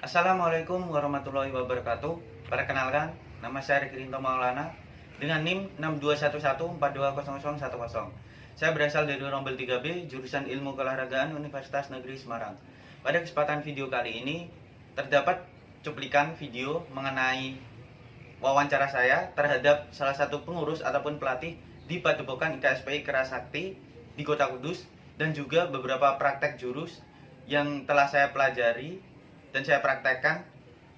Assalamualaikum warahmatullahi wabarakatuh. Perkenalkan, nama saya Rikrinto Maulana dengan NIM 6211420010. Saya berasal dari Rombel 3B, jurusan Ilmu Keolahragaan Universitas Negeri Semarang. Pada kesempatan video kali ini, terdapat cuplikan video mengenai wawancara saya terhadap salah satu pengurus ataupun pelatih di Padepokan IKSPI Kerasakti di Kota Kudus, dan juga beberapa praktek jurus yang telah saya pelajari dan saya praktekkan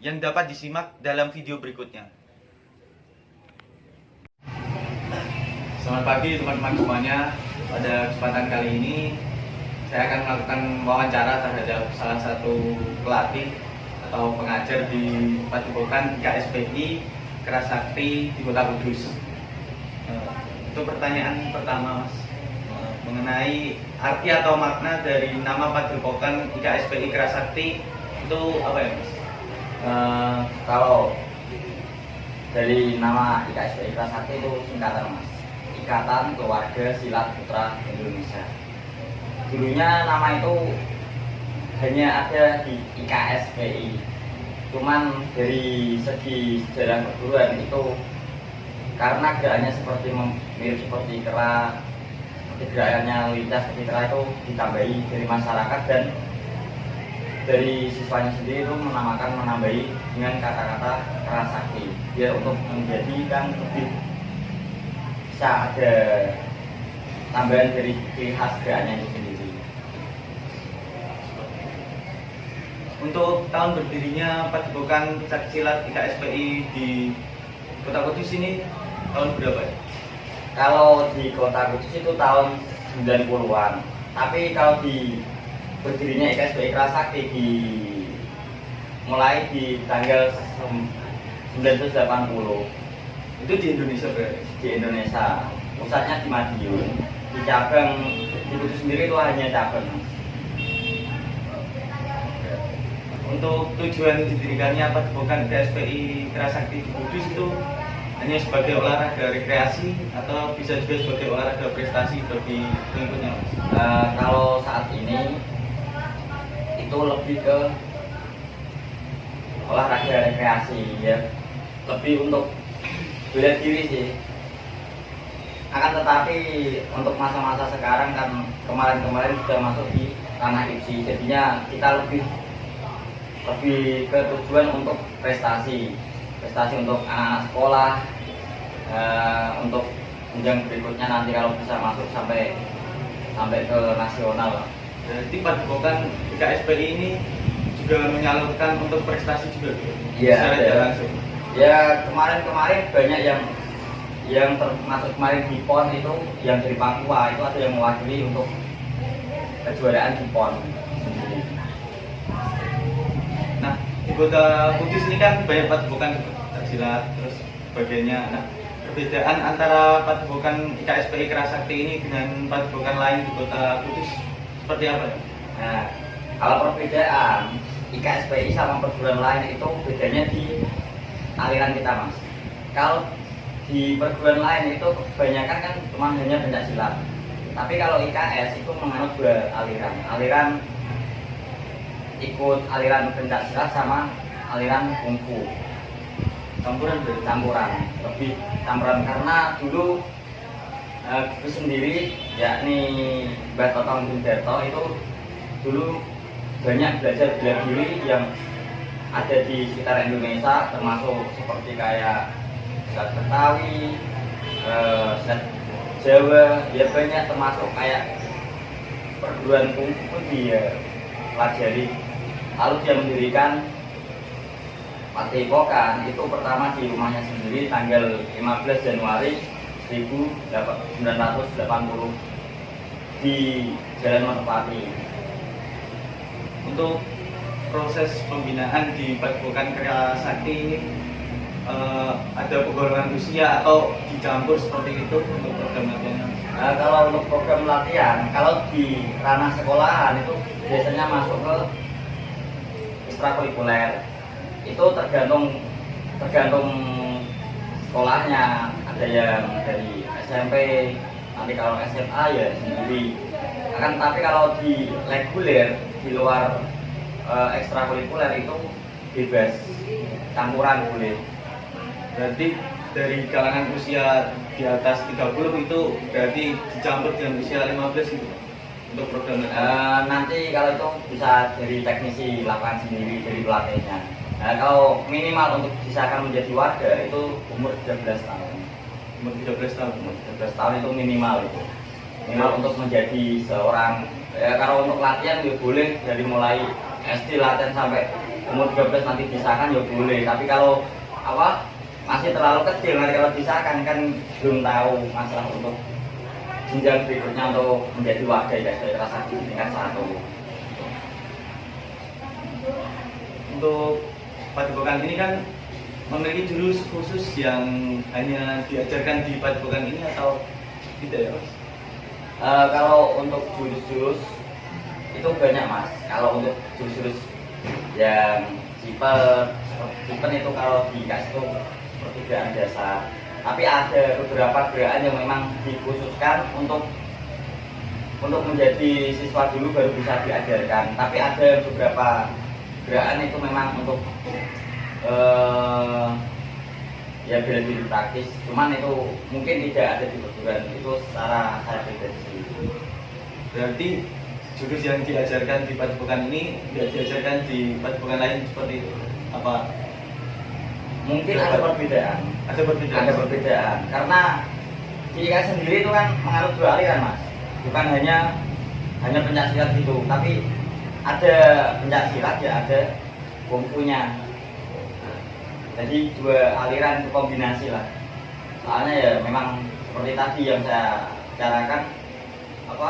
yang dapat disimak dalam video berikutnya. Selamat pagi teman-teman semuanya. Pada kesempatan kali ini saya akan melakukan wawancara terhadap salah satu pelatih atau pengajar di Padepokan IKSPI Kerasakti di Kota Kudus. Itu pertanyaan pertama, Mas, mengenai arti atau makna dari nama Padepokan IKSPI Kerasakti itu apa ya, Mas? Kalau dari nama IKSPI Kerasakti itu singkatan, Mas. Ikatan Keluarga Silat Putra Indonesia. Dulunya nama itu hanya ada di IKSPI. Cuman dari segi sejarah perguruan itu karena gerakannya seperti mirip seperti kera, seperti gerakannya lintas seperti kera, itu ditambahi dari masyarakat dan dari siswanya sendiri itu menambahi dengan kata-kata Kerasakti biar untuk menjadikan lebih bisa ada tambahan dari ciri khas gerakannya itu sendiri. Untuk tahun berdirinya Padepokan Silat IKSPI di Kota Kudus ini tahun berapa ya? Kalau di Kota Kudus itu tahun 90-an. Tapi kalau di berdirinya IKSPI Kerasakti mulai di tanggal 1980. Itu di Indonesia berarti? Di Indonesia. Pusatnya di Madiun. Di cabang di Kudus sendiri itu hanya cabang. Untuk tujuan didirikannya Padepokan IKSPI Kerasakti di Kudus itu hanya sebagai olahraga rekreasi atau bisa juga sebagai olahraga prestasi bagi pengikutnya, Mas? Kalau saat ini itu lebih ke olahraga rekreasi ya, lebih untuk bela diri sih. Akan tetapi untuk masa-masa sekarang kan kemarin-kemarin sudah masuk di ranah IPSI, jadinya kita lebih ke tujuan untuk prestasi untuk anak-anak sekolah, untuk jenjang berikutnya nanti kalau bisa masuk sampai ke nasional. Berarti Padepokan IKSPI ini juga menyalurkan untuk prestasi juga, Iya, secara tidak langsung. Ya kemarin banyak yang termasuk kemarin di PON itu yang dari Papua itu ada yang mewakili untuk kejuaraan di PON sendiri. Nah, di Kota Kudus ini kan banyak padepokan silat terus sebagainya. Nah, perbedaan antara Padepokan IKSPI Kerasakti ini dengan padepokan lain di Kota Kudus seperti apa? Nah, kalau perbedaan IKSPI sama perguruan lain itu bedanya di aliran kita, Mas. Kalau di perguruan lain itu kebanyakan kan cuma hanya pencak silat. Tapi kalau IKS itu menganut dua aliran ikut aliran pencak silat sama aliran kungfu. Lebih campuran karena dulu itu sendiri yakni Mbah Totong Gundarto itu dulu banyak belajar bela diri yang ada di sekitar Indonesia, termasuk seperti kayak silat Betawi, silat Jawa, ya banyak, termasuk kayak perguruan kungfu pun dia pelajari. Lalu dia mendirikan Padepokan itu pertama di rumahnya sendiri tanggal 15 Januari 1980 di Jalan Motopati. Untuk proses pembinaan di Padepokan Kerasakti ini ada penggolongan usia atau dicampur seperti itu untuk program latihan? Kalau untuk program latihan, kalau di ranah sekolahan itu biasanya masuk ke ekstrakurikuler. Itu tergantung sekolahnya. Ada yang dari SMP, nanti kalau SMA ya sendiri. Tapi kalau di reguler di luar ekstrakurikuler itu bebas, campuran boleh. Berarti dari kalangan usia di atas 30 itu berarti dicampur dengan usia 15 gitu untuk program Nanti kalau itu bisa dari teknisi lapangan sendiri, dari pelatihnya. Nah, kalau minimal untuk disahkan menjadi warga itu umur 13 tahun. umur 13 tahun. Umur 13 tahun itu minimal itu. Minimal untuk menjadi seorang, ya kalau untuk latihan ya boleh dari mulai SD latihan sampai umur 13 nanti disahkan ya boleh. Tapi kalau apa masih terlalu kecil, nanti kalau disahkan kan belum tahu masalah untuk jenjang berikutnya untuk menjadi warga IKSP kelas 1 tingkat 1. Untuk padepokan ini kan memiliki jurus khusus yang hanya diajarkan di padepokan ini atau tidak ya Mas? Kalau untuk jurus-jurus itu banyak Mas. Kalau untuk jurus-jurus yang simpen itu kalau di IKS itu seperti gerakan dasar. Tapi ada beberapa gerakan yang memang dikhususkan untuk menjadi siswa dulu baru bisa diajarkan. Tapi ada beberapa gerakan itu memang untuk ya bela diri praktis, cuman itu mungkin tidak ada di perguruan itu secara saya pribadi. Berarti jurus yang diajarkan di padepokan ini tidak diajarkan di padepokan lain seperti itu apa? Mungkin ada perbedaan. Ada perbedaan. Ada perbedaan karena di IKS sendiri itu kan menganut 2 aliran Mas, bukan hanya pencaksilat gitu, tapi ada pencaksilat ya ada kungfunya. Jadi 2 aliran itu kombinasi lah. Soalnya ya memang seperti tadi yang saya bicarakan apa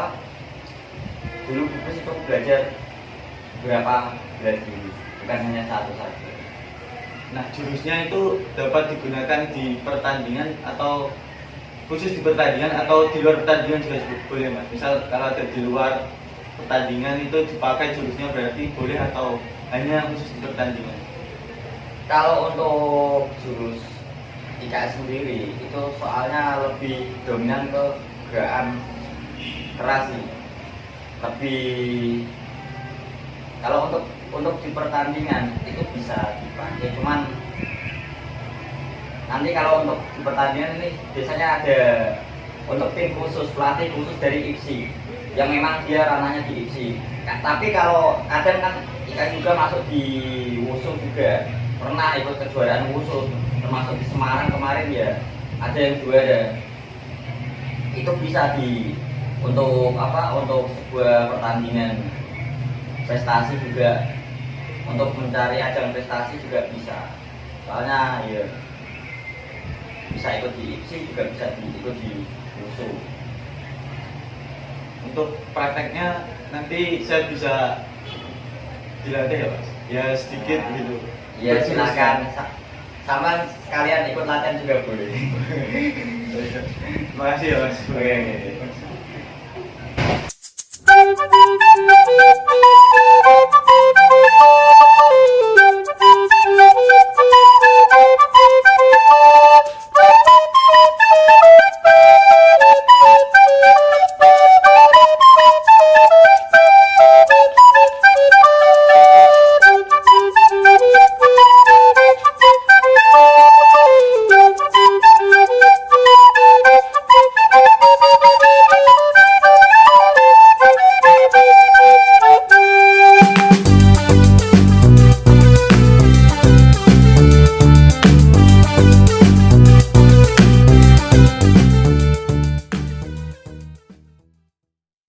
dulu Bupus itu belajar berapa bela diri, bukan hanya satu saja. Nah, jurusnya itu dapat digunakan di pertandingan atau khusus di pertandingan atau di luar pertandingan juga boleh Mas. Misal kalau ada di luar pertandingan itu dipakai jurusnya berarti boleh atau hanya khusus di pertandingan? Kalau untuk jurus IKS sendiri itu soalnya lebih dominan ke gerakan keras sih. Lebih kalau untuk di pertandingan itu bisa dipakai, cuman nanti kalau untuk di pertandingan ini biasanya ada untuk tim khusus, pelatih khusus dari IPSI yang memang dia ranahnya di IPSI. Tapi kalau kadang kan IKS juga masuk di WUSU juga, pernah ikut kejuaraan WUSU termasuk di Semarang kemarin ya ada yang juara. Itu bisa untuk sebuah pertandingan prestasi juga, untuk mencari ajang prestasi juga bisa. Soalnya ya bisa ikut di IPSI juga bisa ikut di WUSU. Untuk prakteknya nanti saya bisa dilatih ya Mas? Ya sedikit gitu. Ya silakan, sama sekalian ikut latihan juga boleh. Terima kasih ya Mas. Oke.